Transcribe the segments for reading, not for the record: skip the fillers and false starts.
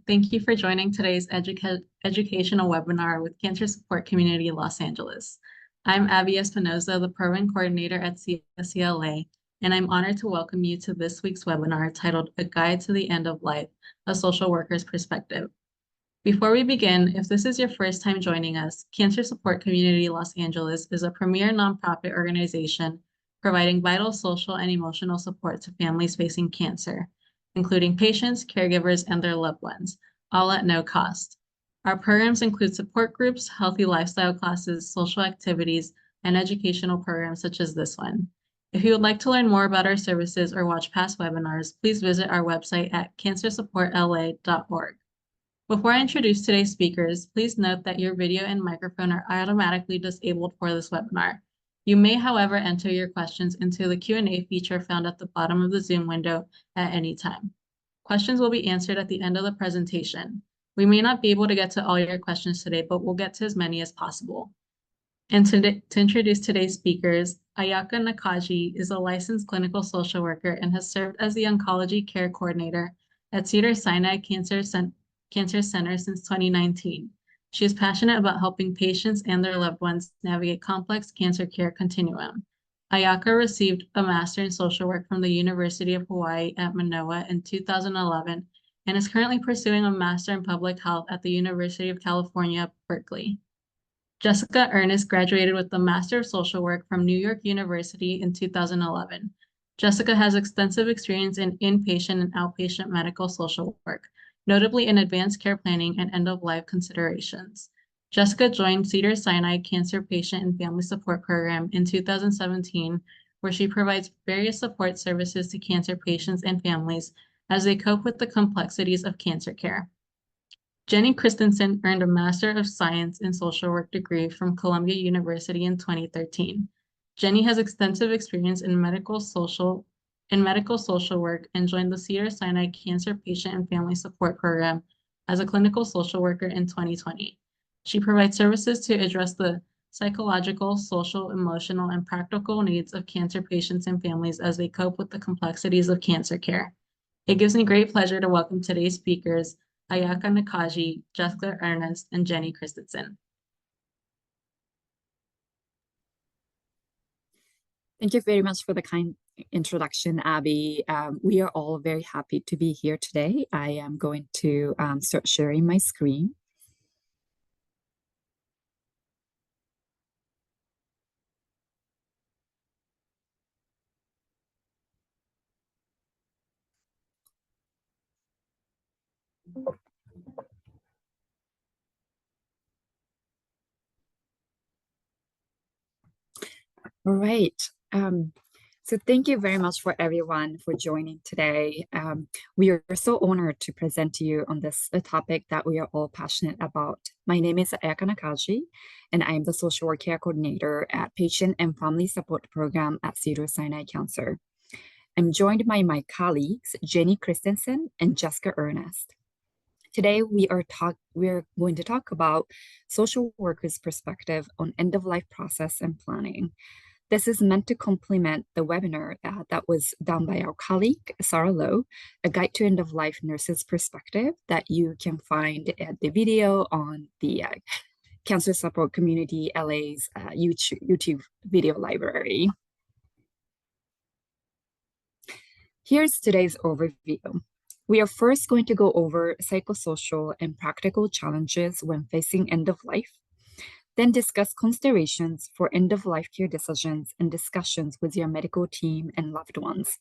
Thank you for joining today's educational webinar with Cancer Support Community Los Angeles. I'm Abby Espinoza, the Program Coordinator at CSCLA, and I'm honored to welcome you to this week's webinar titled A Guide to the End of Life, A Social Worker's Perspective. Before we begin, if this is your first time joining us, Cancer Support Community Los Angeles is a premier nonprofit organization providing vital social and emotional support to families facing cancer, including patients, caregivers, and their loved ones, all at no cost. Our programs include support groups, healthy lifestyle classes, social activities, and educational programs such as this one. If you would like to learn more about our services or watch past webinars, please visit our website at cancersupportla.org. Before I introduce today's speakers, please note that your video and microphone are automatically disabled for this webinar. You may, however, enter your questions into the Q&A feature found at the bottom of the Zoom window at any time. Questions will be answered at the end of the presentation. We may not be able to get to all your questions today, but we'll get to as many as possible. And to introduce today's speakers, Ayaka Nakaji is a licensed clinical social worker and has served as the oncology care coordinator at Cedars-Sinai Cancer Center since 2019. She is passionate about helping patients and their loved ones navigate complex cancer care continuum. Ayaka received a Master in Social Work from the University of Hawaii at Manoa in 2011 and is currently pursuing a Master in Public Health at the University of California, Berkeley. Jessica Ernest graduated with the Master of Social Work from New York University in 2011. Jessica has extensive experience in inpatient and outpatient medical social work, notably in advanced care planning and end-of-life considerations. Jessica joined Cedars-Sinai Cancer Patient and Family Support Program in 2017, where she provides various support services to cancer patients and families as they cope with the complexities of cancer care. Jenny Christensen earned a Master of Science in Social Work degree from Columbia University in 2013. Jenny has extensive experience in medical social work and joined the Cedars-Sinai Cancer Patient and Family Support Program as a clinical social worker in 2020. She provides services to address the psychological, social, emotional, and practical needs of cancer patients and families as they cope with the complexities of cancer care. It gives me great pleasure to welcome today's speakers, Ayaka Nakaji, Jessica Ernest, and Jenny Christensen. Thank you very much for the kind introduction, Abby. We are all very happy to be here today. I am going to start sharing my screen. All right. So thank you very much for everyone for joining today. We are so honored to present to you on this topic that we are all passionate about. My name is Ayaka Nakaji, and I am the Social Work Care Coordinator at Patient and Family Support Program at Cedars-Sinai Cancer. I'm joined by my colleagues, Jenny Christensen and Jessica Ernest. Today, we are going to talk about social workers' perspective on end-of-life process and planning. This is meant to complement the webinar that was done by our colleague, Sarah Lowe, A Guide to End-of-Life Nurses' Perspective, that you can find at the video on the Cancer Support Community LA's YouTube video library. Here's today's overview. We are first going to go over psychosocial and practical challenges when facing end-of-life, then discuss considerations for end-of-life care decisions and discussions with your medical team and loved ones.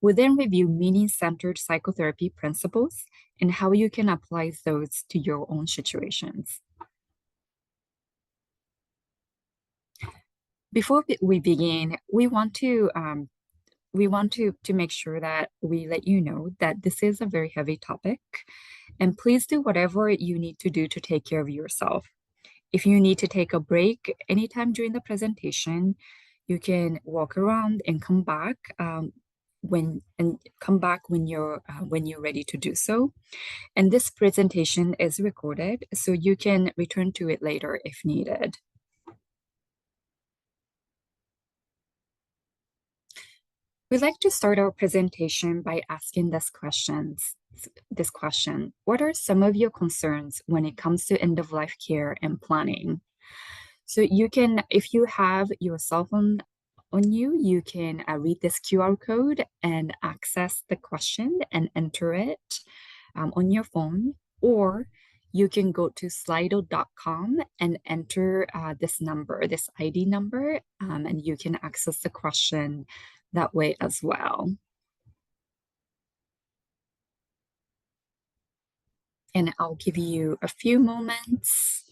We'll then review meaning-centered psychotherapy principles and how you can apply those to your own situations. Before we begin, we want to make sure that we let you know that this is a very heavy topic, and please do whatever you need to do to take care of yourself. If you need to take a break anytime during the presentation, you can walk around and come back when you're ready to do so. And this presentation is recorded, so you can return to it later if needed. We'd like to start our presentation by asking these questions. this question. What are some of your concerns when it comes to end-of-life care and planning? So you can, if you have your cell phone on you, you can read this QR code and access the question and enter it on your phone, or you can go to slido.com and enter this number, this ID number, and you can access the question that way as well. And I'll give you a few moments.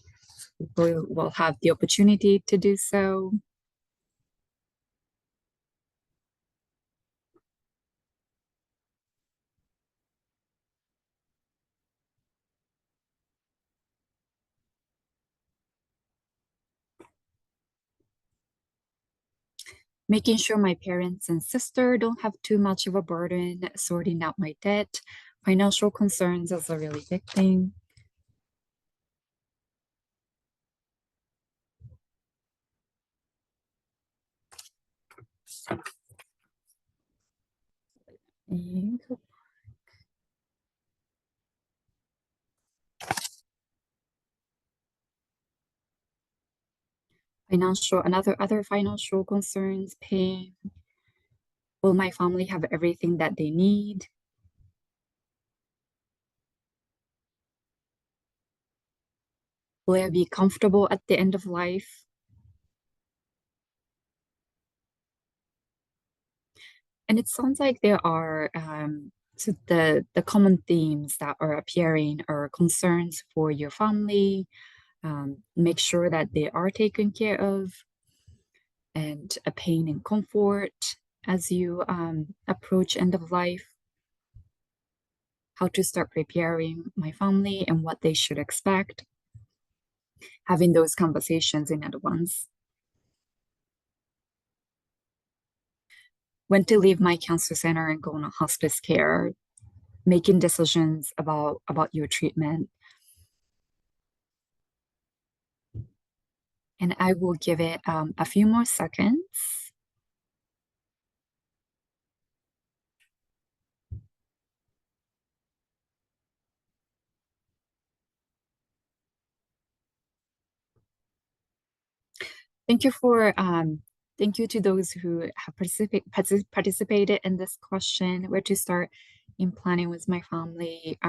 We'll have the opportunity to do so. Making sure my parents and sister don't have too much of a burden, sorting out my debt. Financial concerns is a really big thing. Other financial concerns, pain. Will my family have everything that they need? Will I be comfortable at the end of life? And it sounds like there are so the common themes that are appearing are concerns for your family, make sure that they are taken care of, and a pain and comfort as you approach end of life, how to start preparing my family and what they should expect, having those conversations in advance. When to leave my cancer center and go on a hospice care, making decisions about your treatment. And I will give it a few more seconds. Thank you to those who have participated in this question, where to start in planning with my family.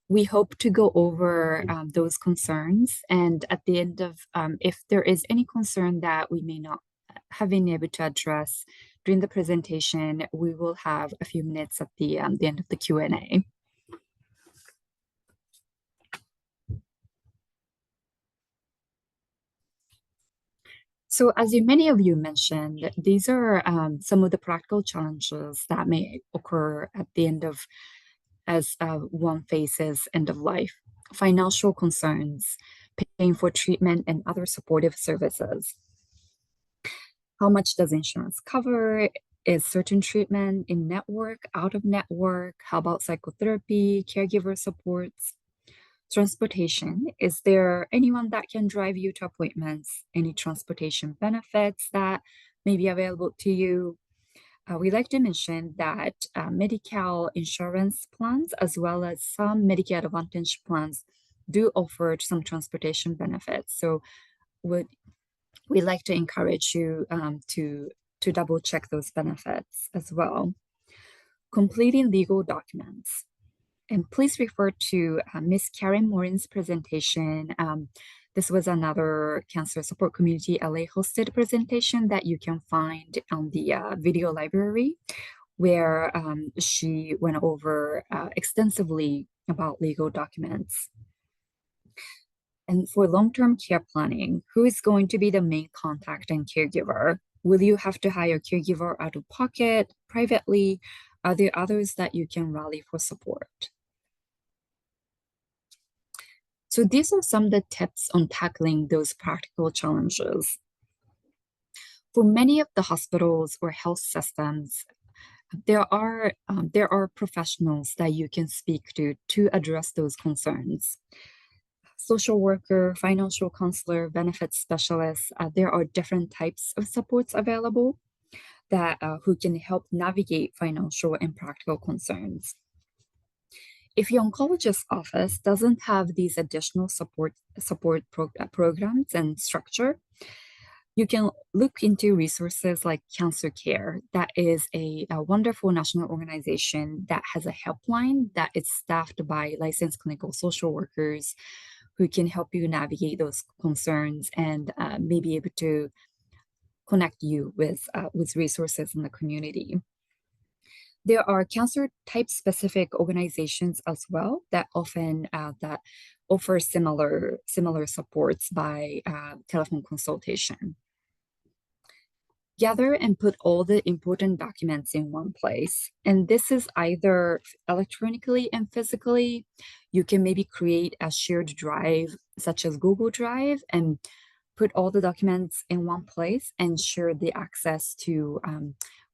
We hope to go over those concerns, and at the end of, if there is any concern that we may not have been able to address during the presentation, we will have a few minutes at the end of the Q&A. So as many of you mentioned, these are some of the practical challenges that may occur at the end of, as one faces end of life. Financial concerns, paying for treatment and other supportive services. How much does insurance cover? Is certain treatment in network, out of network? How about psychotherapy, caregiver supports? Transportation, is there anyone that can drive you to appointments? Any transportation benefits that may be available to you? We like to mention that Medi-Cal insurance plans, as well as some Medicare Advantage plans, do offer some transportation benefits. So we like to encourage you to double check those benefits as well. Completing legal documents. And please refer to Ms. Karen Morin's presentation. This was another Cancer Support Community LA hosted presentation that you can find on the video library, where she went over extensively about legal documents. And for long-term care planning, who is going to be the main contact and caregiver? Will you have to hire a caregiver out of pocket, privately? Are there others that you can rally for support? So these are some of the tips on tackling those practical challenges. For many of the hospitals or health systems, there are professionals that you can speak to address those concerns. Social worker, financial counselor, benefits specialists, there are different types of supports available that who can help navigate financial and practical concerns. If your oncologist's office doesn't have these additional programs and structure, you can look into resources like Cancer Care. That is a wonderful national organization that has a helpline that is staffed by licensed clinical social workers who can help you navigate those concerns and may be able to connect you with resources in the community. There are cancer type specific organizations as well that often that offer similar supports by telephone consultation. Gather and put all the important documents in one place. And this is either electronically and physically. You can maybe create a shared drive, such as Google Drive, and put all the documents in one place and share the access to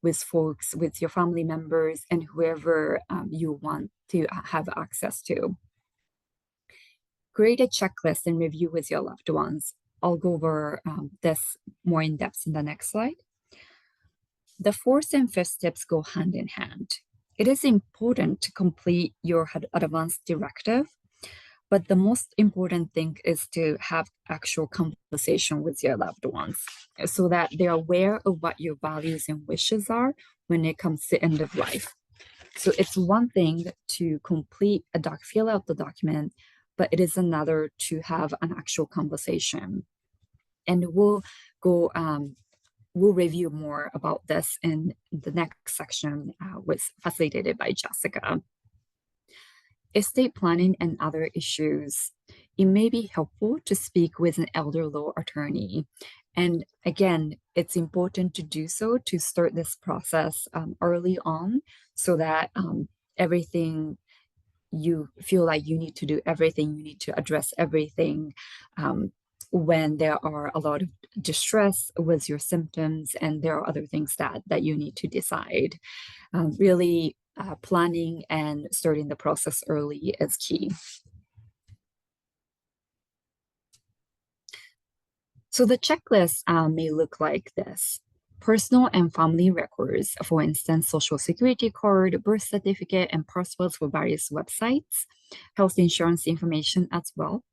with folks, with your family members, and whoever you want to have access to. Create a checklist and review with your loved ones. I'll go over this more in depth in the next slide. The fourth and fifth steps go hand in hand. It is important to complete your advance directive, but the most important thing is to have actual conversation with your loved ones so that they're aware of what your values and wishes are when it comes to end of life. So it's one thing to fill out the document, but it is another to have an actual conversation. And we'll review more about this in the next section, facilitated by Jessica. Estate planning and other issues. It may be helpful to speak with an elder law attorney. And again, it's important to do so to start this process early on so that everything you feel like you need to do everything, you need to address everything when there are a lot of distress with your symptoms and there are other things that you need to decide. Really planning and starting the process early is key. So the checklist may look like this. Personal and family records, for instance, social security card, birth certificate, and passwords for various websites, health insurance information as well.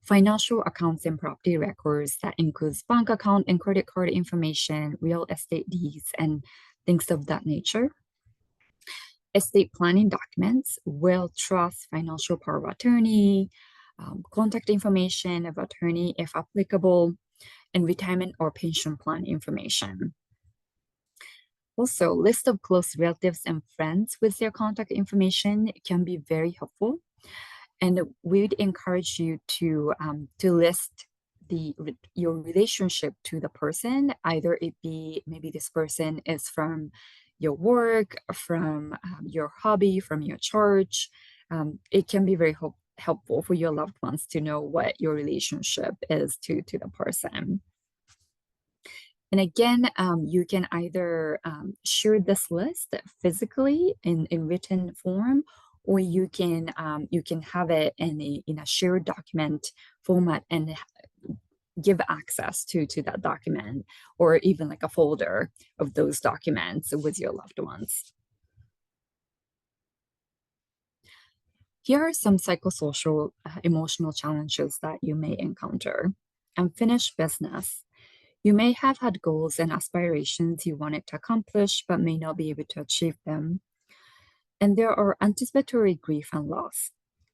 Financial accounts and property records that includes bank account and credit card information, real estate deeds, and things of that nature. Estate planning documents, will, trust, financial power of attorney, contact information of attorney if applicable, and retirement or pension plan information. Also, list of close relatives and friends with their contact information can be very helpful. And we'd encourage you to list your relationship to the person, either it be maybe this person is from your work, from your hobby, from your church. It can be very helpful for your loved ones to know what your relationship is to the person. And again, you can either share this list physically in written form, or you can have it in a shared document format and give access to that document, or even like a folder of those documents with your loved ones. Here are some psychosocial emotional challenges that you may encounter. Unfinished business. You may have had goals and aspirations you wanted to accomplish, but may not be able to achieve them. And there are anticipatory grief and loss.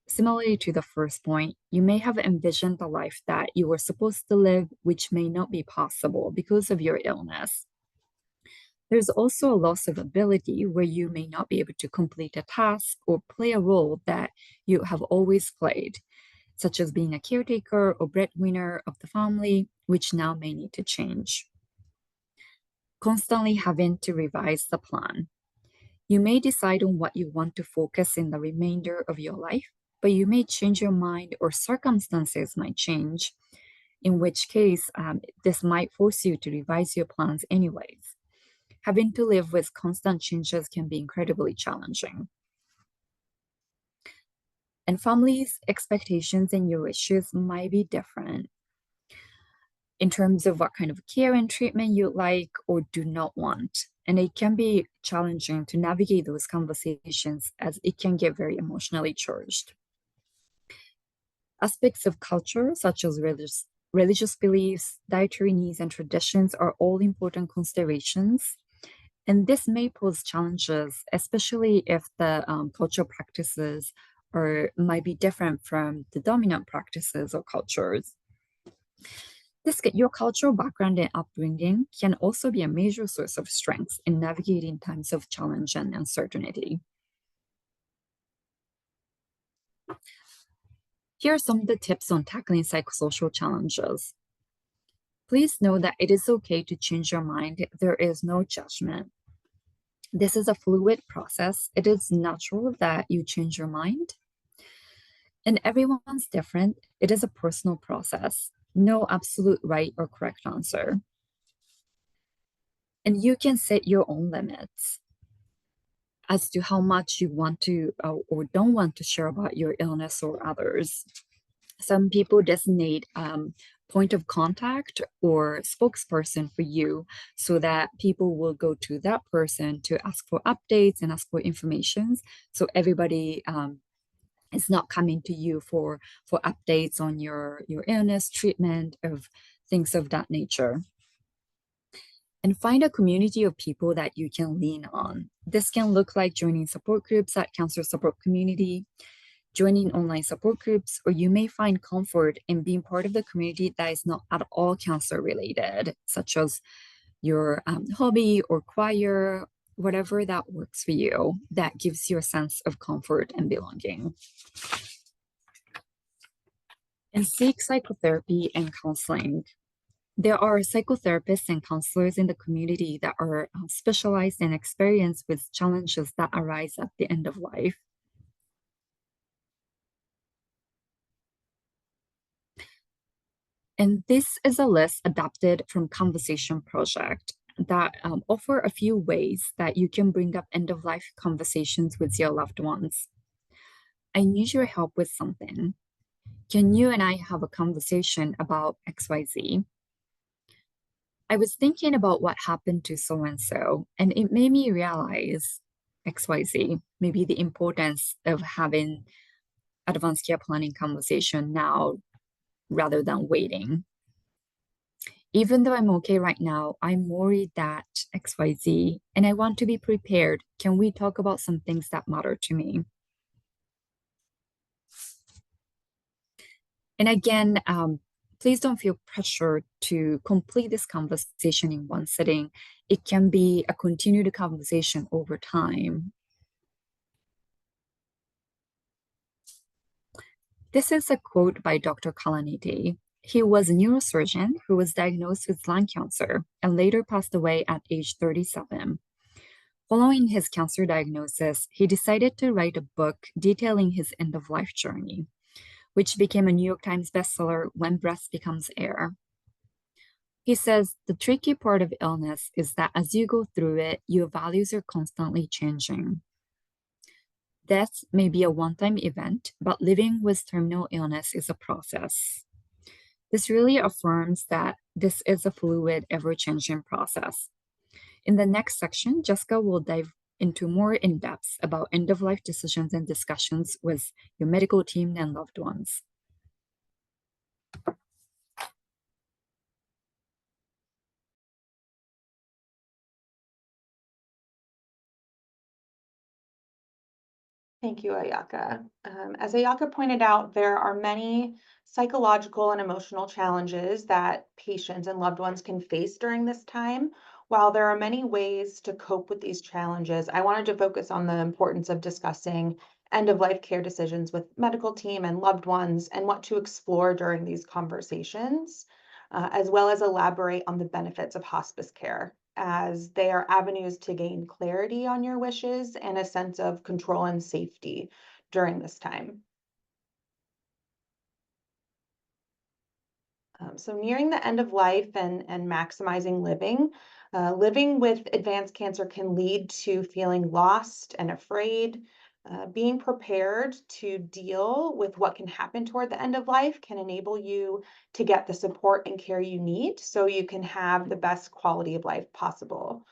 Similarly to the first point, you may have envisioned the life that you were supposed to live, which may not be possible because of your illness. There's also a loss of ability where you may not be able to complete a task or play a role that you have always played, such as being a caretaker or breadwinner of the family, which now may need to change. Constantly having to revise the plan. You may decide on what you want to focus in the remainder of your life, but you may change your mind or circumstances might change, in which case this might force you to revise your plans anyways. Having to live with constant changes can be incredibly challenging. And families' expectations and your wishes might be different in terms of what kind of care and treatment you like or do not want. and it can be challenging to navigate those conversations as it can get very emotionally charged. Aspects of culture, such as religious beliefs, dietary needs, and traditions, are all important considerations. And this may pose challenges, especially if the cultural practices might be different from the dominant practices or cultures. Your cultural background and upbringing can also be a major source of strength in navigating times of challenge and uncertainty. Here are some of the tips on tackling psychosocial challenges. Please know that it is okay to change your mind. There is no judgment. This is a fluid process. It is natural that you change your mind. And everyone's different. It is a personal process. No absolute right or correct answer. And you can set your own limits as to how much you want to or don't want to share about your illness or others. Some people designate point of contact or spokesperson for you so that people will go to that person to ask for updates and ask for information. So everybody is not coming to you for updates on your illness, treatment, of things of that nature. And find a community of people that you can lean on. This can look like joining support groups at Cancer Support Community, joining online support groups, or you may find comfort in being part of the community that is not at all cancer related, such as your hobby or choir, whatever that works for you, that gives you a sense of comfort and belonging. And seek psychotherapy and counseling. There are psychotherapists and counselors in the community that are specialized and experienced with challenges that arise at the end of life. And this is a list adapted from Conversation Project that offer a few ways that you can bring up end-of-life conversations with your loved ones. I need your help with something. Can you and I have a conversation about XYZ? I was thinking about what happened to so-and-so, and it made me realize XYZ, maybe the importance of having advanced care planning conversation now rather than waiting. Even though I'm okay right now, I'm worried that XYZ, and I want to be prepared. Can we talk about some things that matter to me? And again, please don't feel pressure to complete this conversation in one sitting. It can be a continued conversation over time. This is a quote by Dr. Kalaniti. He was a neurosurgeon who was diagnosed with lung cancer and later passed away at age 37. Following his cancer diagnosis, he decided to write a book detailing his end-of-life journey, which became a New York Times bestseller, When Breath Becomes Air. He says, the tricky part of illness is that as you go through it, your values are constantly changing. Death may be a one-time event, but living with terminal illness is a process. This really affirms that this is a fluid, ever-changing process. In the next section, Jessica will dive into more in-depth about end-of-life decisions and discussions with your medical team and loved ones. Thank you, Ayaka. As Ayaka pointed out, there are many psychological and emotional challenges that patients and loved ones can face during this time. While there are many ways to cope with these challenges, I wanted to focus on the importance of discussing end-of-life care decisions with medical team and loved ones and what to explore during these conversations, as well as elaborate on the benefits of hospice care, as they are avenues to gain clarity on your wishes and a sense of control and safety during this time. So nearing the end of life and maximizing living, living with advanced cancer can lead to feeling lost and afraid. Being prepared to deal with what can happen toward the end of life can enable you to get the support and care you need so you can have the best quality of life possible.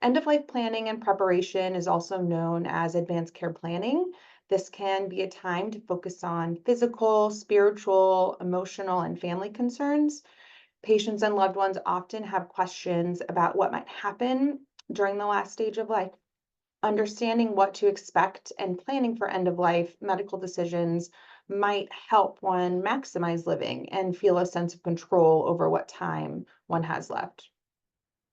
End-of-life planning and preparation is also known as advanced care planning. This can be a time to focus on physical, spiritual, emotional, and family concerns. Patients and loved ones often have questions about what might happen during the last stage of life. Understanding what to expect and planning for end-of-life medical decisions might help one maximize living and feel a sense of control over what time one has left.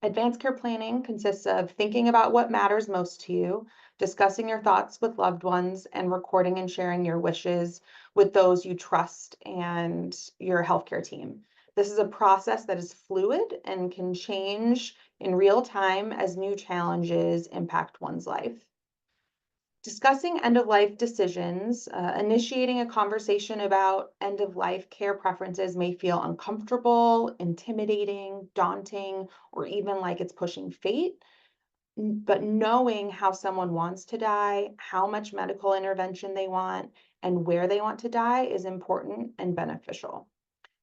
Advanced care planning consists of thinking about what matters most to you, discussing your thoughts with loved ones, and recording and sharing your wishes with those you trust and your healthcare team. This is a process that is fluid and can change in real time as new challenges impact one's life. Discussing end-of-life decisions, initiating a conversation about end-of-life care preferences may feel uncomfortable, intimidating, daunting, or even like it's pushing fate. But knowing how someone wants to die, how much medical intervention they want, and where they want to die is important and beneficial.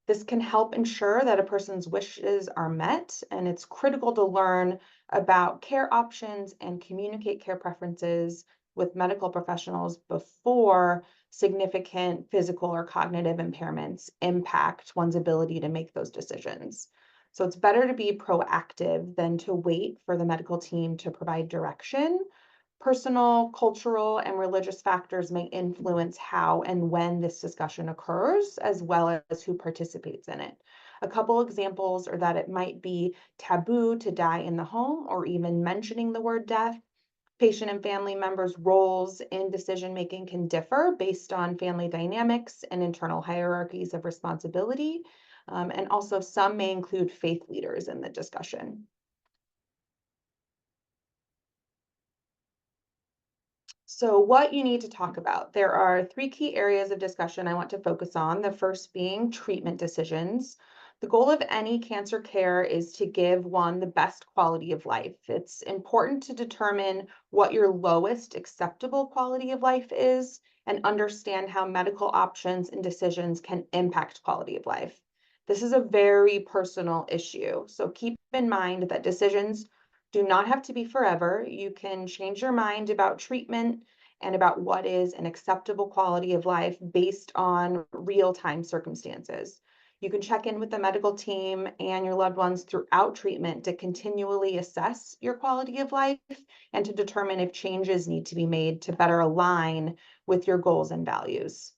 This can help ensure that a person's wishes are met, and it's critical to learn about care options and communicate care preferences with medical professionals before significant physical or cognitive impairments impact one's ability to make those decisions. So it's better to be proactive than to wait for the medical team to provide direction. Personal, cultural, and religious factors may influence how and when this discussion occurs, as well as who participates in it. A couple examples are that it might be taboo to die in the home or even mentioning the word death. Patient and family members' roles in decision-making can differ based on family dynamics and internal hierarchies of responsibility. And also some may include faith leaders in the discussion. So what you need to talk about. There are 3 key areas of discussion I want to focus on. The first being treatment decisions. The goal of any cancer care is to give one the best quality of life. It's important to determine what your lowest acceptable quality of life is and understand how medical options and decisions can impact quality of life. This is a very personal issue, so keep in mind that decisions do not have to be forever. You can change your mind about treatment and about what is an acceptable quality of life based on real-time circumstances. You can check in with the medical team and your loved ones throughout treatment to continually assess your quality of life and to determine if changes need to be made to better align with your goals and values.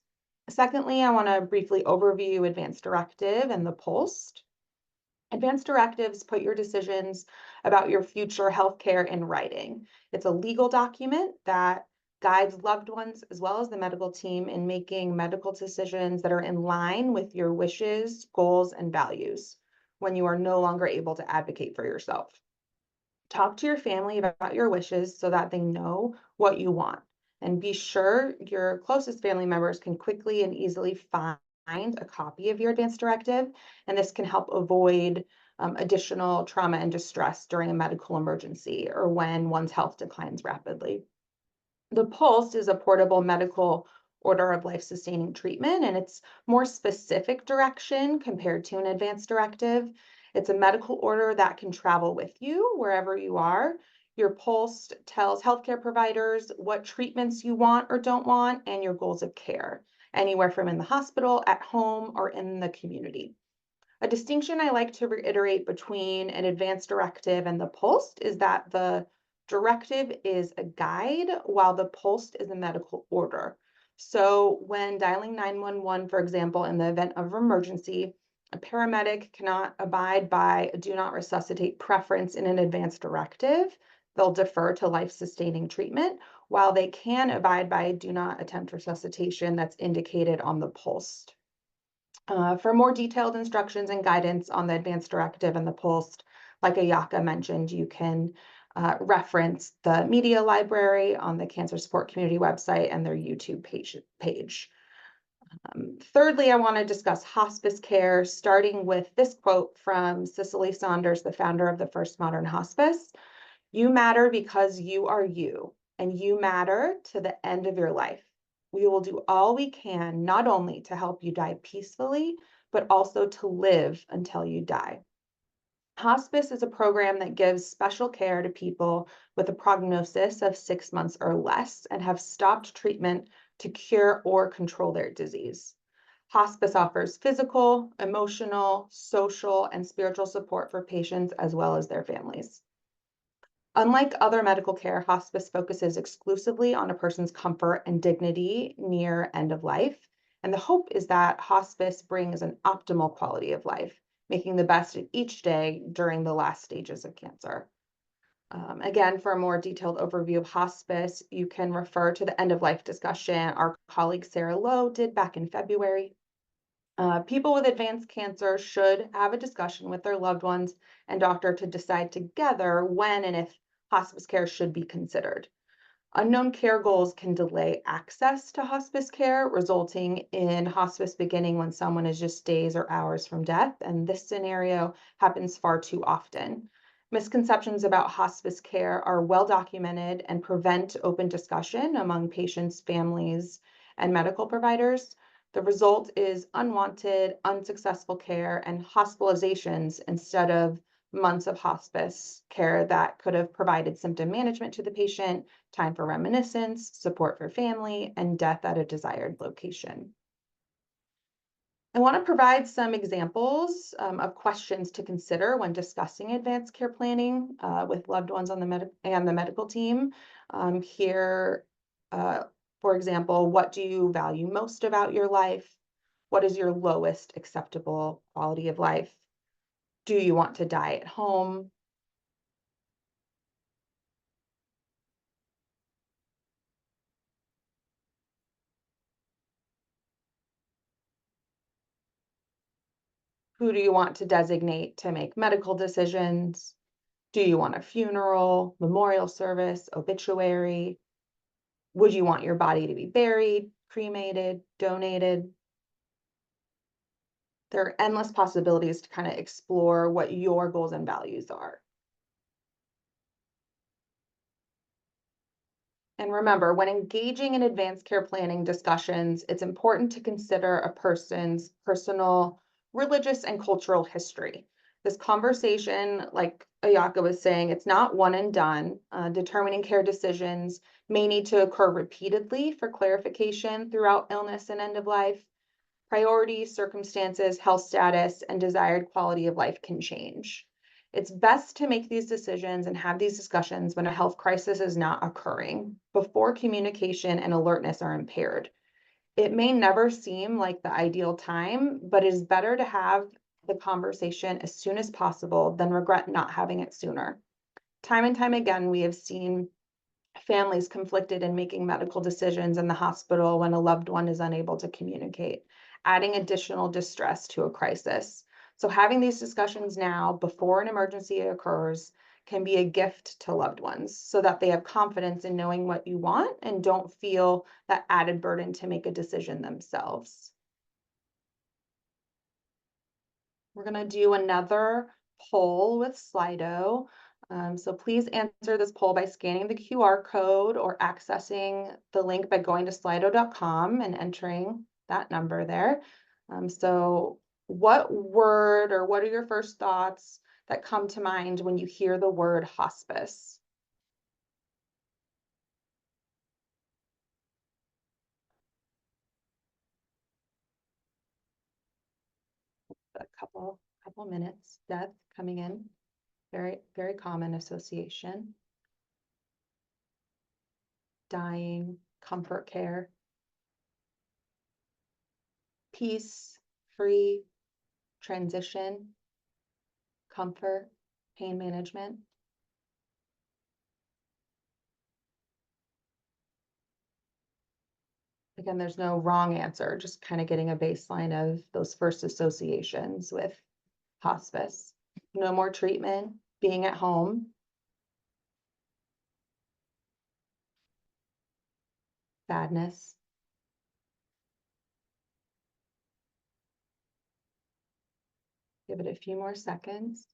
Secondly, I want to briefly overview Advanced Directive and the POST. Advanced directives put your decisions about your future healthcare in writing. It's a legal document that guides loved ones as well as the medical team in making medical decisions that are in line with your wishes, goals, and values when you are no longer able to advocate for yourself. Talk to your family about your wishes so that they know what you want. And be sure your closest family members can quickly and easily find a copy of your advanced directive, and this can help avoid additional trauma and distress during a medical emergency or when one's health declines rapidly. The POST is a portable medical order of life-sustaining treatment, and it's more specific direction compared to an advanced directive. It's a medical order that can travel with you wherever you are. Your POST tells healthcare providers what treatments you want or don't want and your goals of care, anywhere from in the hospital, at home, or in the community. A distinction I like to reiterate between an advanced directive and the POST is that the directive is a guide while the POST is a medical order. So when dialing 911, for example, in the event of emergency, a paramedic cannot abide by a do not resuscitate preference in an advanced directive. They'll defer to life-sustaining treatment, while they can abide by do not attempt resuscitation that's indicated on the POST. For more detailed instructions and guidance on the advanced directive and the POST, like Ayaka mentioned, you can reference the media library on the Cancer Support Community website and their YouTube page. Thirdly, I want to discuss hospice care, starting with this quote from Cicely Saunders, the founder of the First Modern Hospice. "You matter because you are you, and you matter to the end of your life. We will do all we can, not only to help you die peacefully, but also to live until you die." Hospice is a program that gives special care to people with a prognosis of 6 months or less and have stopped treatment to cure or control their disease. Hospice offers physical, emotional, social, and spiritual support for patients as well as their families. Unlike other medical care, hospice focuses exclusively on a person's comfort and dignity near end of life. And the hope is that hospice brings an optimal quality of life, making the best of each day during the last stages of cancer. Again, for a more detailed overview of hospice, you can refer to the end of life discussion our colleague Sarah Lowe did back in February. People with advanced cancer should have a discussion with their loved ones and doctor to decide together when and if hospice care should be considered. Unknown care goals can delay access to hospice care, resulting in hospice beginning when someone is just days or hours from death, and this scenario happens far too often. Misconceptions about hospice care are well documented and prevent open discussion among patients, families, and medical providers. The result is unwanted, unsuccessful care and hospitalizations instead of months of hospice care that could have provided symptom management to the patient, time for reminiscence, support for family, and death at a desired location. I want to provide some examples of questions to consider when discussing advanced care planning with loved ones on the medical team. Here, for example, what do you value most about your life? What is your lowest acceptable quality of life? Do you want to die at home? Who do you want to designate to make medical decisions? Do you want a funeral, memorial service, obituary? Would you want your body to be buried, cremated, donated? There are endless possibilities to kind of explore what your goals and values are. And remember, when engaging in advanced care planning discussions, it's important to consider a person's personal, religious, and cultural history. This conversation, like Ayaka was saying, it's not one and done. Determining care decisions may need to occur repeatedly for clarification throughout illness and end of life. Priorities, circumstances, health status, and desired quality of life can change. It's best to make these decisions and have these discussions when a health crisis is not occurring, before communication and alertness are impaired. It may never seem like the ideal time, but it is better to have the conversation as soon as possible than regret not having it sooner. Time and time again, we have seen families conflicted in making medical decisions in the hospital when a loved one is unable to communicate, adding additional distress to a crisis. So having these discussions now before an emergency occurs can be a gift to loved ones so that they have confidence in knowing what you want and don't feel that added burden to make a decision themselves. We're going to do another poll with Slido. So please answer this poll by scanning the QR code or accessing the link by going to slido.com and entering that number there. So what word or what are your first thoughts that come to mind when you hear the word hospice? A couple minutes, death coming in, very, very common association. Dying, comfort care. Peace, free, transition, comfort, pain management. Again, there's no wrong answer, just kind of getting a baseline of those first associations with hospice. No more treatment, being at home. Sadness. Give it a few more seconds.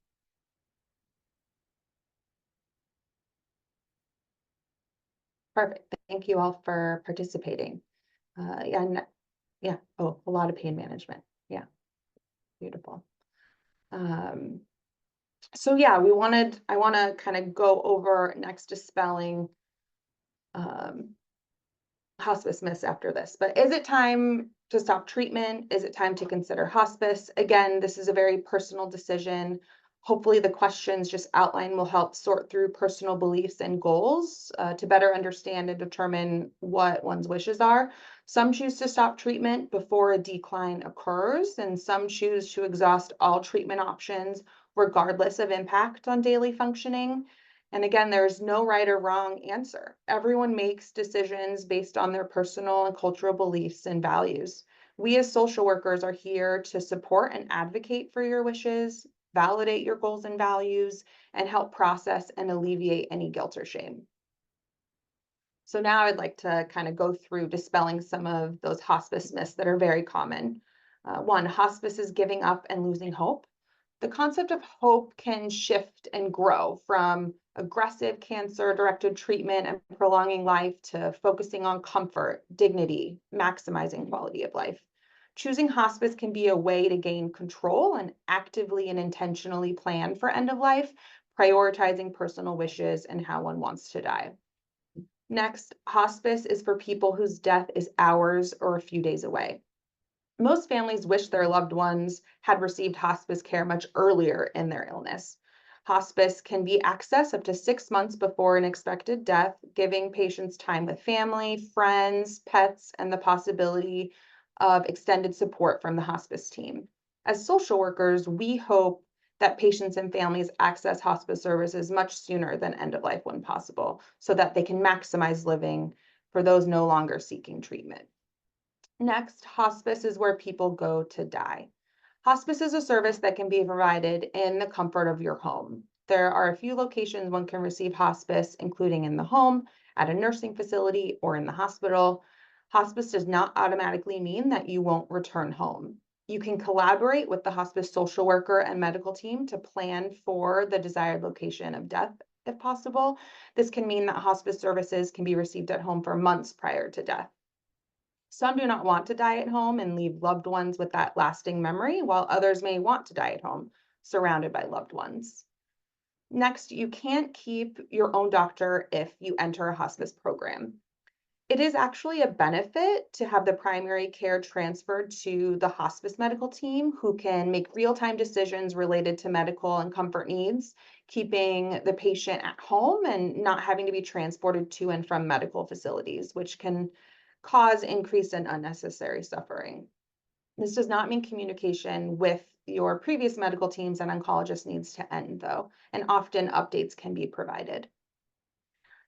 Perfect. Thank you all for participating. And yeah, oh, a lot of pain management. Yeah, beautiful. So yeah, I want to kind of go over next dispelling um, hospice myths after this. But is it time to stop treatment? Is it time to consider hospice? Again, this is a very personal decision. Hopefully, the questions just outlined will help sort through personal beliefs and goals to better understand and determine what one's wishes are. Some choose to stop treatment before a decline occurs, and some choose to exhaust all treatment options, regardless of impact on daily functioning. And again, there's no right or wrong answer. Everyone makes decisions based on their personal and cultural beliefs and values. We as social workers are here to support and advocate for your wishes, validate your goals and values, and help process and alleviate any guilt or shame. So now I'd like to kind of go through dispelling some of those hospice myths that are very common. One, hospice is giving up and losing hope. The concept of hope can shift and grow from aggressive cancer-directed treatment and prolonging life to focusing on comfort, dignity, maximizing quality of life. Choosing hospice can be a way to gain control and actively and intentionally plan for end of life, prioritizing personal wishes and how one wants to die. Next, hospice is for people whose death is hours or a few days away. Most families wish their loved ones had received hospice care much earlier in their illness. Hospice can be accessed up to 6 months before an expected death, giving patients time with family, friends, pets, and the possibility of extended support from the hospice team. As social workers, we hope that patients and families access hospice services much sooner than end of life when possible, so that they can maximize living for those no longer seeking treatment. Next, hospice is where people go to die. Hospice is a service that can be provided in the comfort of your home. There are a few locations one can receive hospice, including in the home, at a nursing facility, or in the hospital. Hospice does not automatically mean that you won't return home. You can collaborate with the hospice social worker and medical team to plan for the desired location of death if possible. This can mean that hospice services can be received at home for months prior to death. Some do not want to die at home and leave loved ones with that lasting memory, while others may want to die at home, surrounded by loved ones. Next, you can't keep your own doctor if you enter a hospice program. It is actually a benefit to have the primary care transferred to the hospice medical team, who can make real-time decisions related to medical and comfort needs, keeping the patient at home and not having to be transported to and from medical facilities, which can cause increased and unnecessary suffering. This does not mean communication with your previous medical teams and oncologists needs to end, though, and often updates can be provided.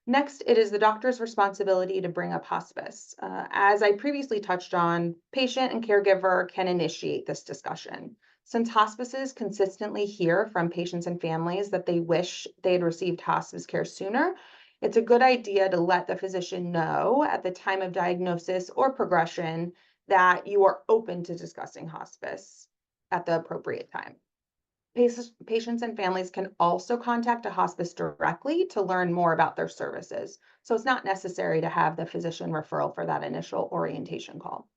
Next, it is the doctor's responsibility to bring up hospice. As I previously touched on, patient and caregiver can initiate this discussion. Since hospices consistently hear from patients and families that they wish they had received hospice care sooner, it's a good idea to let the physician know at the time of diagnosis or progression that you are open to discussing hospice at the appropriate time. Patients and families can also contact a hospice directly to learn more about their services. So it's not necessary to have the physician referral for that initial orientation call.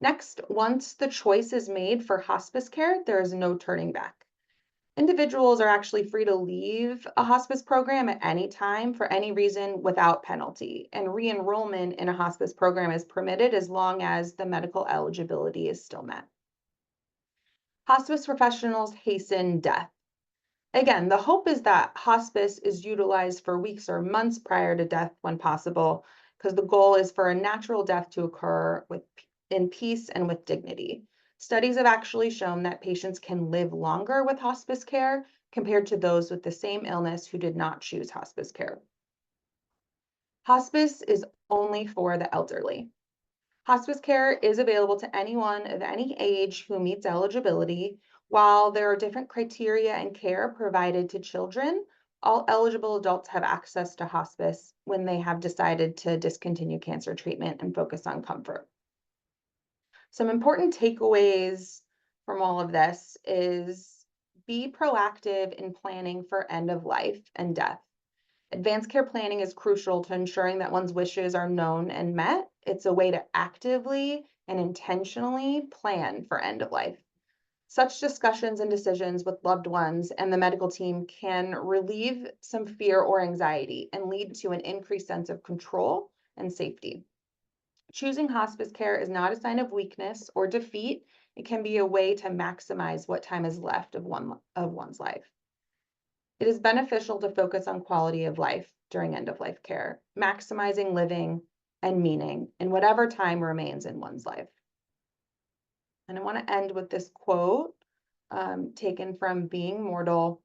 Next, once the choice is made for hospice care, there is no turning back. Individuals are actually free to leave a hospice program at any time for any reason without penalty, and re-enrollment in a hospice program is permitted as long as the medical eligibility is still met. Hospice professionals hasten death. Again, the hope is that hospice is utilized for weeks or months prior to death when possible, because the goal is for a natural death to occur in peace and with dignity. Studies have actually shown that patients can live longer with hospice care compared to those with the same illness who did not choose hospice care. Hospice is only for the elderly. Hospice care is available to anyone of any age who meets eligibility. While there are different criteria and care provided to children, all eligible adults have access to hospice when they have decided to discontinue cancer treatment and focus on comfort. Some important takeaways from all of this is be proactive in planning for end of life and death. Advanced care planning is crucial to ensuring that one's wishes are known and met. It's a way to actively and intentionally plan for end of life. Such discussions and decisions with loved ones and the medical team can relieve some fear or anxiety and lead to an increased sense of control and safety. Choosing hospice care is not a sign of weakness or defeat. It can be a way to maximize what time is left of one's life. It is beneficial to focus on quality of life during end-of-life care, maximizing living and meaning in whatever time remains in one's life. And I want to end with this quote taken from Being Mortal.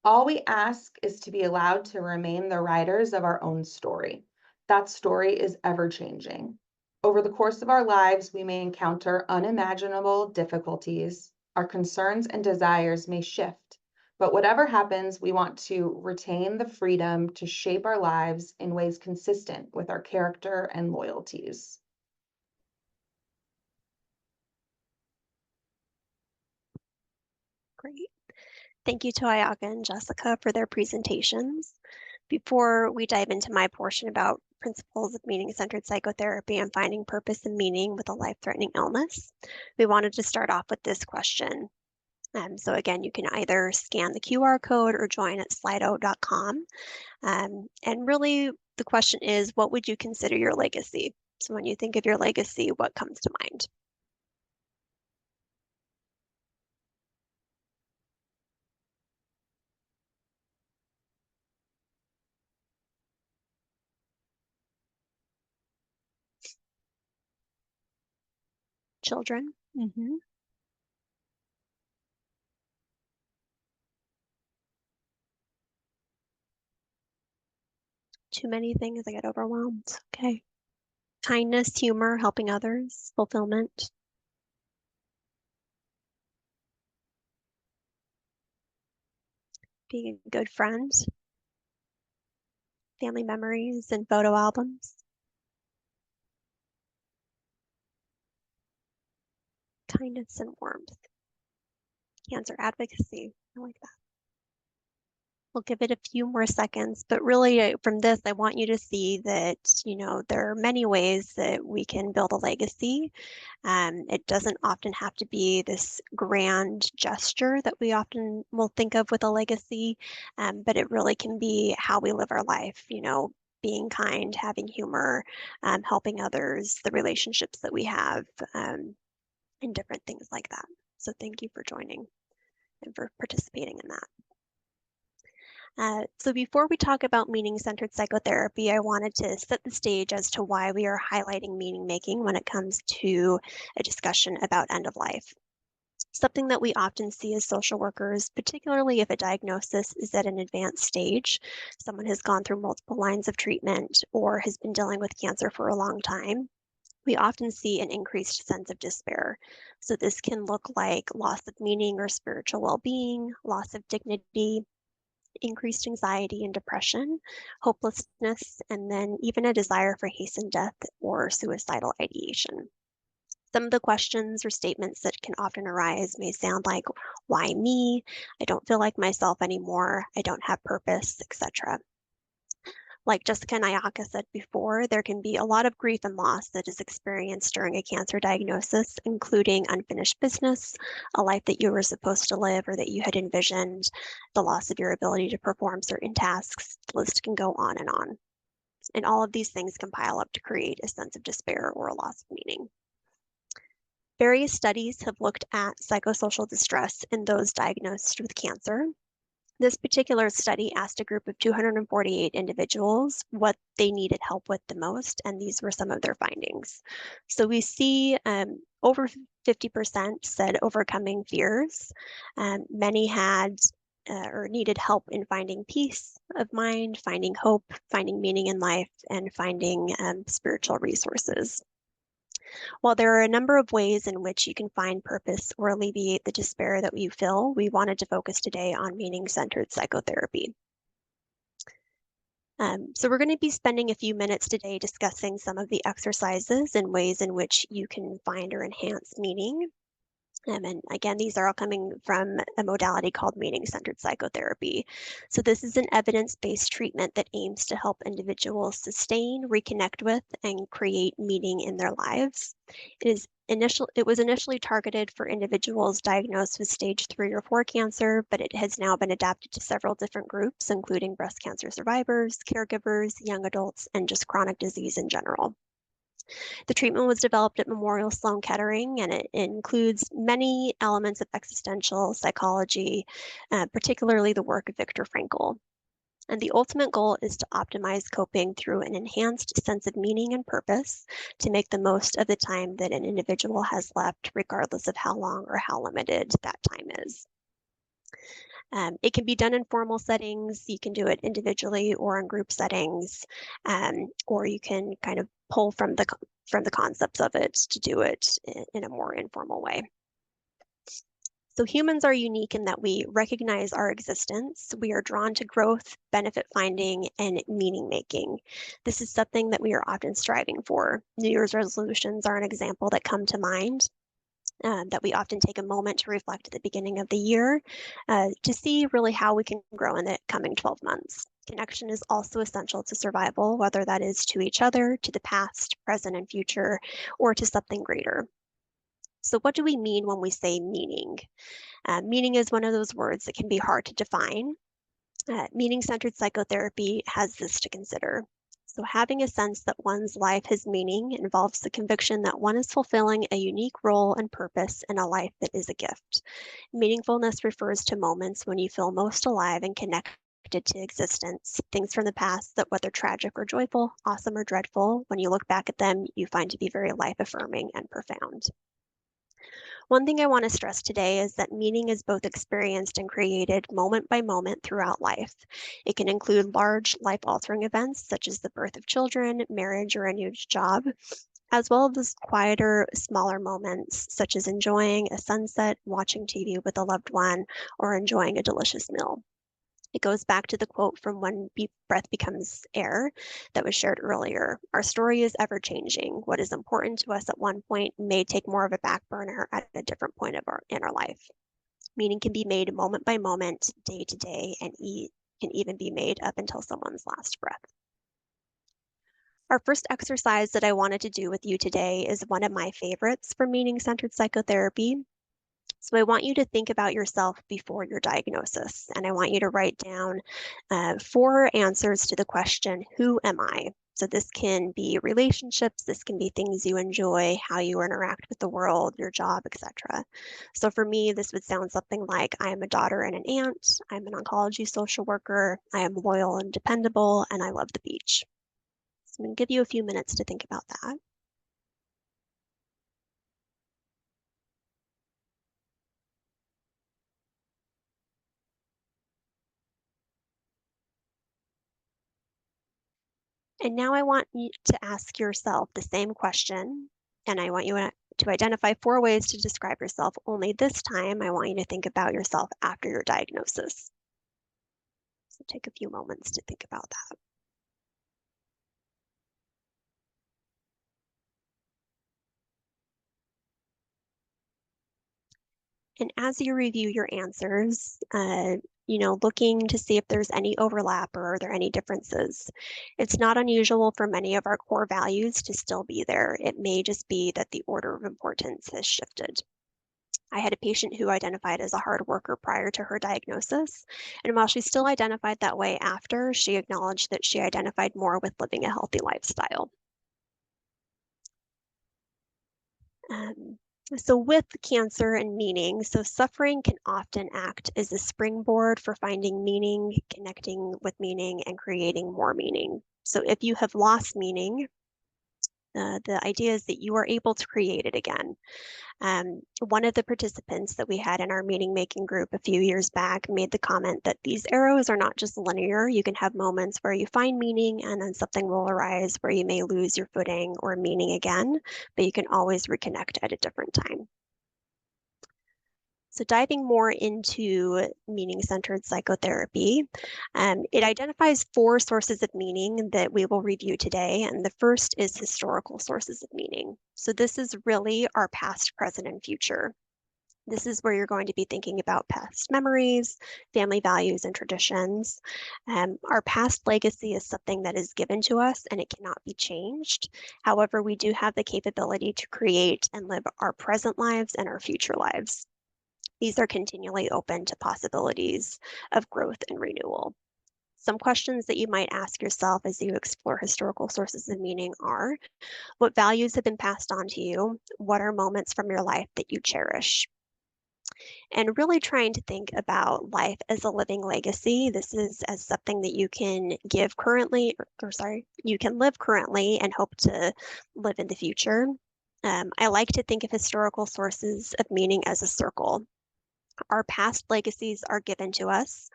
All we ask is to be allowed to remain the writers of our own story. That story is ever changing. Over the course of our lives, we may encounter unimaginable difficulties. Our concerns and desires may shift. But whatever happens, we want to retain the freedom to shape our lives in ways consistent with our character and loyalties. Great. Thank you to Ayaka and Jessica for their presentations. Before we dive into my portion about principles of meaning-centered psychotherapy and finding purpose and meaning with a life-threatening illness, we wanted to start off with this question. So again, you can either scan the QR code or join at slido.com. And really, the question is, what would you consider your legacy? So when you think of your legacy, what comes to mind? Children. Too many things, I get overwhelmed. Okay. Kindness, humor, helping others, fulfillment. Being a good friend. Family memories and photo albums. Kindness and warmth. Cancer advocacy. I like that. We'll give it a few more seconds, but really from this, I want you to see that, there are many ways that we can build a legacy. It doesn't often have to be this grand gesture that we often will think of with a legacy, but it really can be how we live our life, being kind, having humor, helping others, the relationships that we have, and different things like that. So thank you for joining and for participating in that. So before we talk about meaning-centered psychotherapy, I wanted to set the stage as to why we are highlighting meaning making when it comes to a discussion about end of life. Something that we often see as social workers, particularly if a diagnosis is at an advanced stage, someone has gone through multiple lines of treatment or has been dealing with cancer for a long time, we often see an increased sense of despair. So this can look like loss of meaning or spiritual well-being, loss of dignity, increased anxiety and depression, hopelessness, and then even a desire for hastened death or suicidal ideation. Some of the questions or statements that can often arise may sound like, why me? I don't feel like myself anymore. I don't have purpose, etc. Like Jessica and Ayaka said before, there can be a lot of grief and loss that is experienced during a cancer diagnosis, including unfinished business, a life that you were supposed to live or that you had envisioned, the loss of your ability to perform certain tasks. The list can go on. And all of these things can pile up to create a sense of despair or a loss of meaning. Various studies have looked at psychosocial distress in those diagnosed with cancer. This particular study asked a group of 248 individuals what they needed help with the most, and these were some of their findings. So we see over 50% said overcoming fears. Many had or needed help in finding peace of mind, finding hope, finding meaning in life, and finding spiritual resources. While there are a number of ways in which you can find purpose or alleviate the despair that you feel, we wanted to focus today on meaning-centered psychotherapy. So we're going to be spending a few minutes today discussing some of the exercises and ways in which you can find or enhance meaning. And again, these are all coming from a modality called meaning-centered psychotherapy. So this is an evidence-based treatment that aims to help individuals sustain, reconnect with, and create meaning in their lives. It was initially targeted for individuals diagnosed with stage 3 or 4 cancer, but it has now been adapted to several different groups, including breast cancer survivors, caregivers, young adults, and just chronic disease in general. The treatment was developed at Memorial Sloan Kettering, and it includes many elements of existential psychology, particularly the work of Viktor Frankl. And the ultimate goal is to optimize coping through an enhanced sense of meaning and purpose to make the most of the time that an individual has left, regardless of how long or how limited that time is. It can be done in formal settings. You can do it individually or in group settings, or you can kind of pull from the concepts of it to do it in a more informal way. So humans are unique in that we recognize our existence. We are drawn to growth, benefit finding, and meaning making. This is something that we are often striving for. New Year's resolutions are an example that come to mind. That we often take a moment to reflect at the beginning of the year to see really how we can grow in the coming 12 months. Connection is also essential to survival, whether that is to each other, to the past, present, and future, or to something greater. So what do we mean when we say meaning? Meaning is one of those words that can be hard to define. Meaning-centered psychotherapy has this to consider. So having a sense that one's life has meaning involves the conviction that one is fulfilling a unique role and purpose in a life that is a gift. Meaningfulness refers to moments when you feel most alive and connected to existence, things from the past that, whether tragic or joyful, awesome or dreadful, when you look back at them, you find to be very life-affirming and profound. One thing I want to stress today is that meaning is both experienced and created moment by moment throughout life. It can include large life-altering events such as the birth of children, marriage, or a new job, as well as quieter, smaller moments such as enjoying a sunset, watching TV with a loved one, or enjoying a delicious meal. It goes back to the quote from When Breath Becomes Air that was shared earlier. Our story is ever changing. What is important to us at one point may take more of a back burner at a different point in our life. Meaning can be made moment by moment, day to day, and can even be made up until someone's last breath. Our first exercise that I wanted to do with you today is one of my favorites for meaning-centered psychotherapy. So I want you to think about yourself before your diagnosis, and I want you to write down 4 answers to the question, who am I? So this can be relationships, this can be things you enjoy, how you interact with the world, your job, etc. So for me, this would sound something like, I am a daughter and an aunt, I'm an oncology social worker, I am loyal and dependable, and I love the beach. So I'm going to give you a few minutes to think about that. And now I want you to ask yourself the same question, and I want you to identify 4 ways to describe yourself. Only this time, I want you to think about yourself after your diagnosis. So take a few moments to think about that. And as you review your answers, looking to see if there's any overlap or are there any differences. It's not unusual for many of our core values to still be there. It may just be that the order of importance has shifted. I had a patient who identified as a hard worker prior to her diagnosis, and while she still identified that way after, she acknowledged that she identified more with living a healthy lifestyle. So with cancer and meaning, so suffering can often act as a springboard for finding meaning, connecting with meaning, and creating more meaning. So if you have lost meaning, the idea is that you are able to create it again. One of the participants that we had in our meaning making group a few years back made the comment that these arrows are not just linear. You can have moments where you find meaning and then something will arise where you may lose your footing or meaning again, but you can always reconnect at a different time. So diving more into meaning-centered psychotherapy, it identifies 4 sources of meaning that we will review today. And the first is historical sources of meaning. So this is really our past, present, and future. This is where you're going to be thinking about past memories, family values, and traditions. Our past legacy is something that is given to us and it cannot be changed. However, we do have the capability to create and live our present lives and our future lives. These are continually open to possibilities of growth and renewal. Some questions that you might ask yourself as you explore historical sources of meaning are, what values have been passed on to you? What are moments from your life that you cherish? And really trying to think about life as a living legacy. This is as something that you can give currently, you can live currently and hope to live in the future. I like to think of historical sources of meaning as a circle. Our past legacies are given to us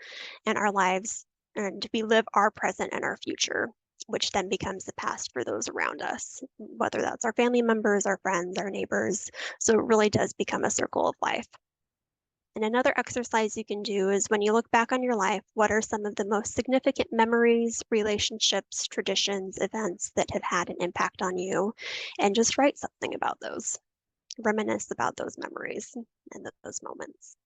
and our lives, and we live our present and our future, which then becomes the past for those around us, whether that's our family members, our friends, our neighbors. So it really does become a circle of life. And another exercise you can do is when you look back on your life, what are some of the most significant memories, relationships, traditions, events that have had an impact on you? And just write something about those. Reminisce about those memories and those moments.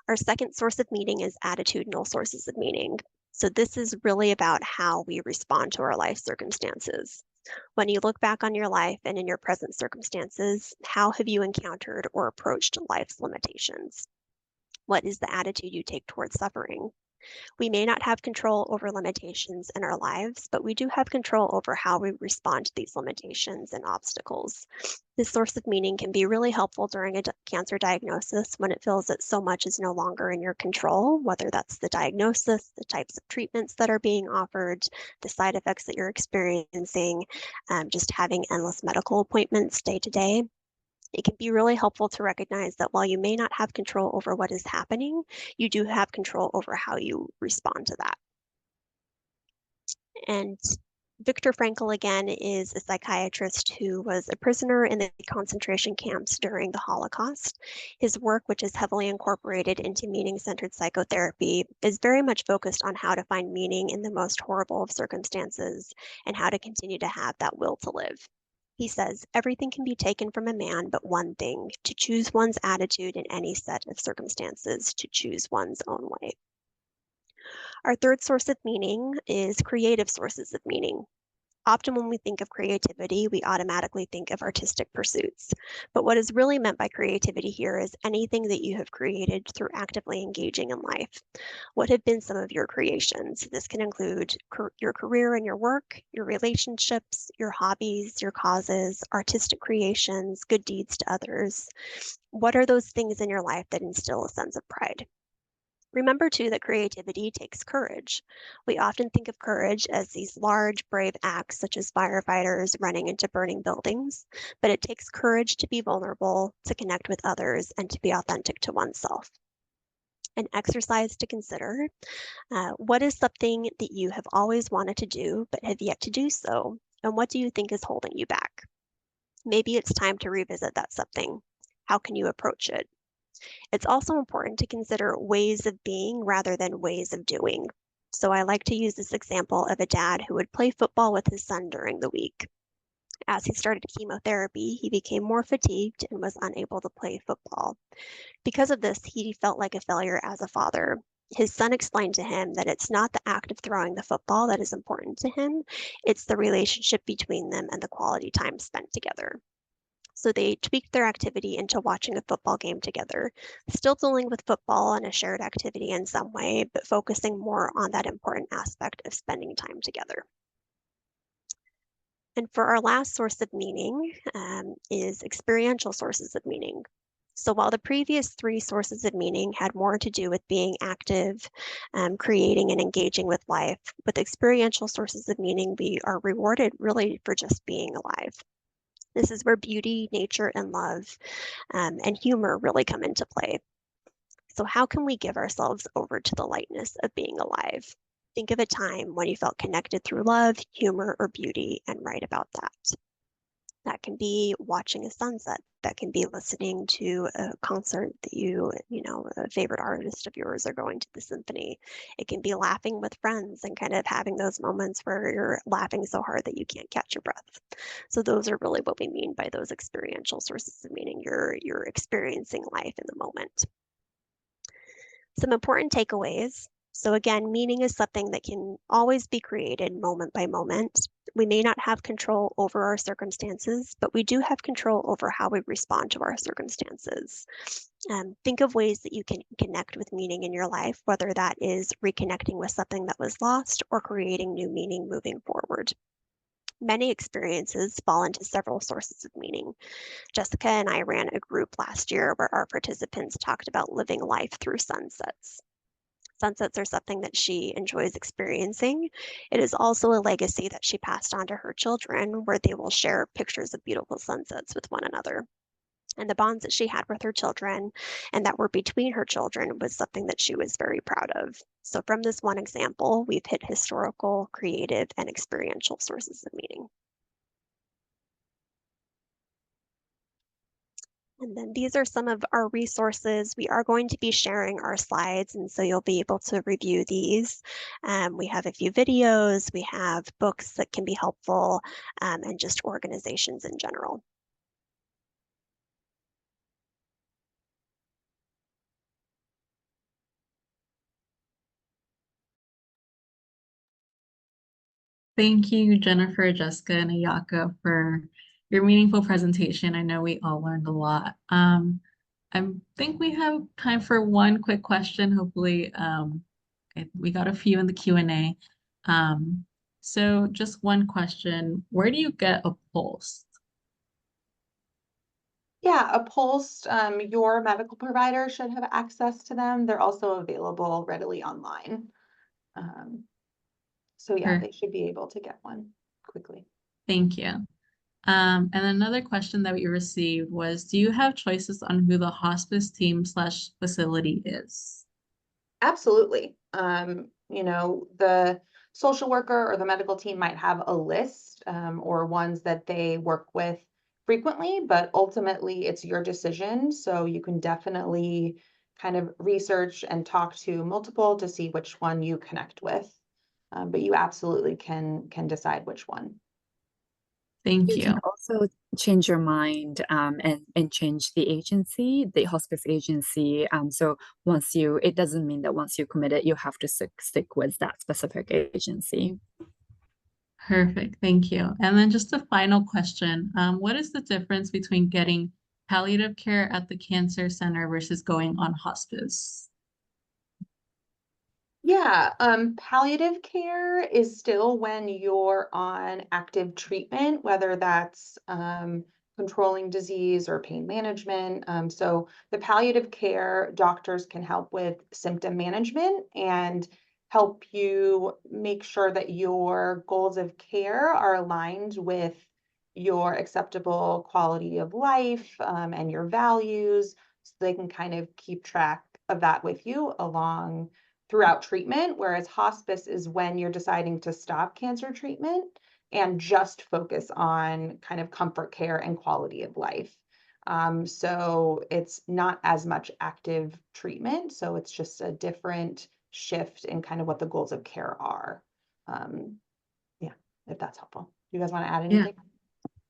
Our second source of meaning is attitudinal sources of meaning. So this is really about how we respond to our life circumstances. When you look back on your life and in your present circumstances, how have you encountered or approached life's limitations? What is the attitude you take towards suffering? We may not have control over limitations in our lives, but we do have control over how we respond to these limitations and obstacles. This source of meaning can be really helpful during a cancer diagnosis when it feels that so much is no longer in your control, whether that's the diagnosis, the types of treatments that are being offered, the side effects that you're experiencing, just having endless medical appointments day to day. It can be really helpful to recognize that while you may not have control over what is happening, you do have control over how you respond to that. And Viktor Frankl, again, is a psychiatrist who was a prisoner in the concentration camps during the Holocaust. His work, which is heavily incorporated into meaning-centered psychotherapy, is very much focused on how to find meaning in the most horrible of circumstances and how to continue to have that will to live. He says, everything can be taken from a man but one thing, to choose one's attitude in any set of circumstances, to choose one's own way. Our third source of meaning is creative sources of meaning. Often when we think of creativity, we automatically think of artistic pursuits. But what is really meant by creativity here is anything that you have created through actively engaging in life. What have been some of your creations? This can include your career and your work, your relationships, your hobbies, your causes, artistic creations, good deeds to others. What are those things in your life that instill a sense of pride? Remember, too, that creativity takes courage. We often think of courage as these large, brave acts, such as firefighters running into burning buildings, but it takes courage to be vulnerable, to connect with others, and to be authentic to oneself. An exercise to consider, what is something that you have always wanted to do, but have yet to do so? And what do you think is holding you back? Maybe it's time to revisit that something. How can you approach it? It's also important to consider ways of being rather than ways of doing. So I like to use this example of a dad who would play football with his son during the week. As he started chemotherapy, he became more fatigued and was unable to play football. Because of this, he felt like a failure as a father. His son explained to him that it's not the act of throwing the football that is important to him, it's the relationship between them and the quality time spent together. So they tweaked their activity into watching a football game together, still dealing with football and a shared activity in some way, but focusing more on that important aspect of spending time together. And for our last source of meaning is experiential sources of meaning. So while the previous three sources of meaning had more to do with being active, creating and engaging with life, with experiential sources of meaning, we are rewarded really for just being alive. This is where beauty, nature, and love and humor really come into play. So how can we give ourselves over to the lightness of being alive? Think of a time when you felt connected through love, humor, or beauty, and write about that. That can be watching a sunset. That can be listening to a concert that a favorite artist of yours are going to the symphony. It can be laughing with friends and kind of having those moments where you're laughing so hard that you can't catch your breath. So those are really what we mean by those experiential sources of meaning. You're experiencing life in the moment. Some important takeaways. So again, meaning is something that can always be created moment by moment. We may not have control over our circumstances, but we do have control over how we respond to our circumstances. Think of ways that you can connect with meaning in your life, whether that is reconnecting with something that was lost or creating new meaning moving forward. Many experiences fall into several sources of meaning. Jessica and I ran a group last year where our participants talked about living life through sunsets. Sunsets are something that she enjoys experiencing. It is also a legacy that she passed on to her children, where they will share pictures of beautiful sunsets with one another. And the bonds that she had with her children and that were between her children was something that she was very proud of. So from this one example, we've hit historical, creative, and experiential sources of meaning. And then these are some of our resources. We are going to be sharing our slides, and so you'll be able to review these. We have a few videos, we have books that can be helpful, and just organizations in general. Thank you, Jennifer, Jessica, and Ayaka for your meaningful presentation. I know we all learned a lot. I think we have time for one quick question. Hopefully, we got a few in the Q&A. So just one question. Where do you get a pulse? Yeah, a pulse, your medical provider should have access to them. They're also available readily online. So yeah, Sure. they should be able to get one quickly. Thank you. And another question that we received was, do you have choices on who the hospice team / facility is? Absolutely. The social worker or the medical team might have a list, or ones that they work with frequently, but ultimately it's your decision. So you can definitely kind of research and talk to multiple to see which one you connect with. But you absolutely can decide which one. Thank You can you. also change your mind and change the agency, the hospice agency. So it doesn't mean that once you commit it, you have to stick with that specific agency. Perfect. Thank you. And then just a final question. What is the difference between getting palliative care at the cancer center versus going on hospice? Yeah, palliative care is still when you're on active treatment, whether that's controlling disease or pain management. So the palliative care doctors can help with symptom management and help you make sure that your goals of care are aligned with your acceptable quality of life, and your values, so they can kind of keep track of that with you along throughout treatment, whereas hospice is when you're deciding to stop cancer treatment and just focus on kind of comfort care and quality of life. So it's not as much active treatment. So it's just a different shift in kind of what the goals of care are. Yeah, if that's helpful. You guys want to add Yeah. anything?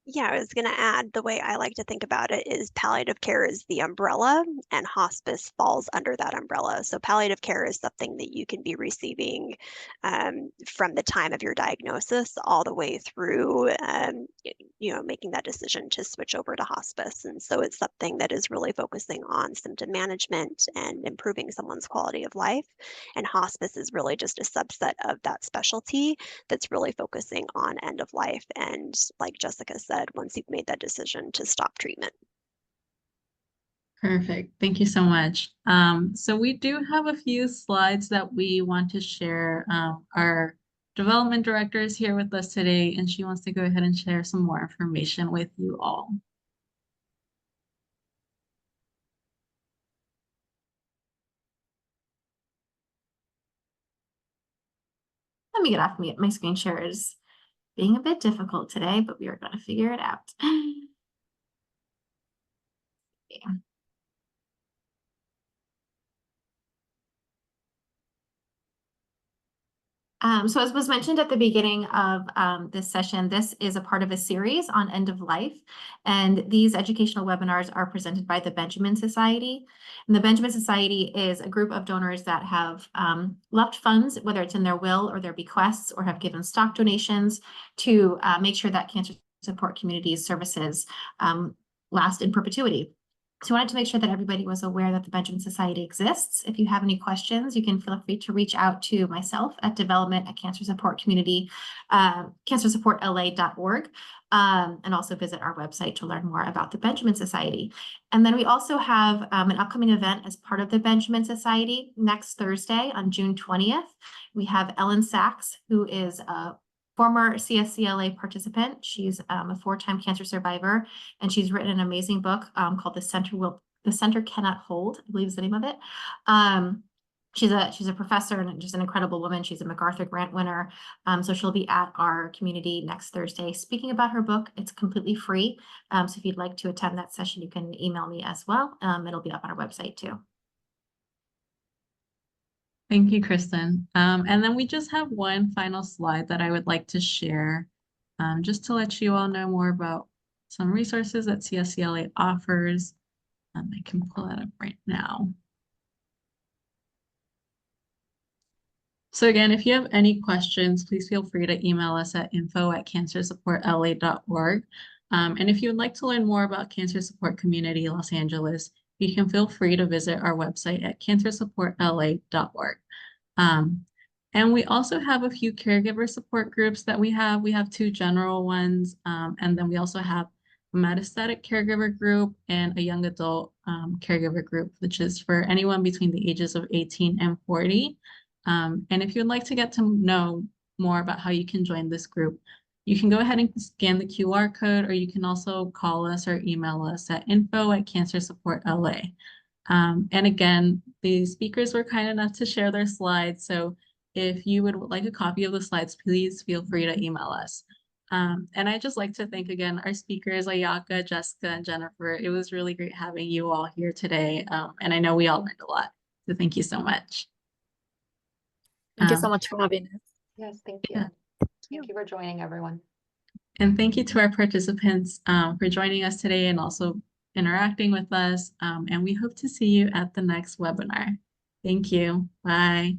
Yeah, I was going to add, the way I like to think about it is palliative care is the umbrella and hospice falls under that umbrella. So palliative care is something that you can be receiving from the time of your diagnosis all the way through, making that decision to switch over to hospice. And so it's something that is really focusing on symptom management and improving someone's quality of life. And hospice is really just a subset of that specialty that's really focusing on end of life. And like Jessica said, once you've made that decision to stop treatment. Perfect. Thank you so much. So we do have a few slides that we want to share. Our development director is here with us today, and she wants to go ahead and share some more information with you all. Let me get off my screen share is being a bit difficult today, but we are going to figure it out. Yeah. So as was mentioned at the beginning of this session, this is a part of a series on end of life. And these educational webinars are presented by the Benjamin Society. And the Benjamin Society is a group of donors that have left funds, whether it's in their will or their bequests, or have given stock donations to make sure that cancer support communities services last in perpetuity. So I wanted to make sure that everybody was aware that the Benjamin Society exists. If you have any questions, you can feel free to reach out to myself at cancersupportla.org, and also visit our website to learn more about the Benjamin Society. And then we also have an upcoming event as part of the Benjamin Society next Thursday on June 20th. We have Ellen Sachs, who is a former CSCLA participant. She's a 4-time cancer survivor, and she's written an amazing book called The Center Cannot Hold, I believe is the name of it. She's a professor and just an incredible woman. She's a MacArthur Grant winner. So she'll be at our community next Thursday speaking about her book. It's completely free. So if you'd like to attend that session, you can email me as well. It'll be up on our website too. Thank you, Kristen. And then we just have one final slide that I would like to share, just to let you all know more about some resources that CSCLA offers. I can pull that up right now. So again, if you have any questions, please feel free to email us at info@cancersupportla.org. And if you would like to learn more about Cancer Support Community Los Angeles, you can feel free to visit our website at cancersupportla.org. And we also have a few caregiver support groups that we have. We have 2 general ones, and then we also have a metastatic caregiver group and a young adult caregiver group, which is for anyone between the ages of 18 and 40. And if you'd like to get to know more about how you can join this group, you can go ahead and scan the QR code, or you can also call us or email us at info@cancersupportla. And again, the speakers were kind enough to share their slides. So if you would like a copy of the slides, please feel free to email us. And I'd just like to thank again our speakers, Ayaka, Jessica, and Jennifer. It was really great having you all here today. And I know we all learned a lot. So thank you so much. Thank you so much for having us. Yes, thank you. Yeah. Thank you for joining, everyone. And thank you to our participants for joining us today and also interacting with us. And we hope to see you at the next webinar. Thank you. Bye.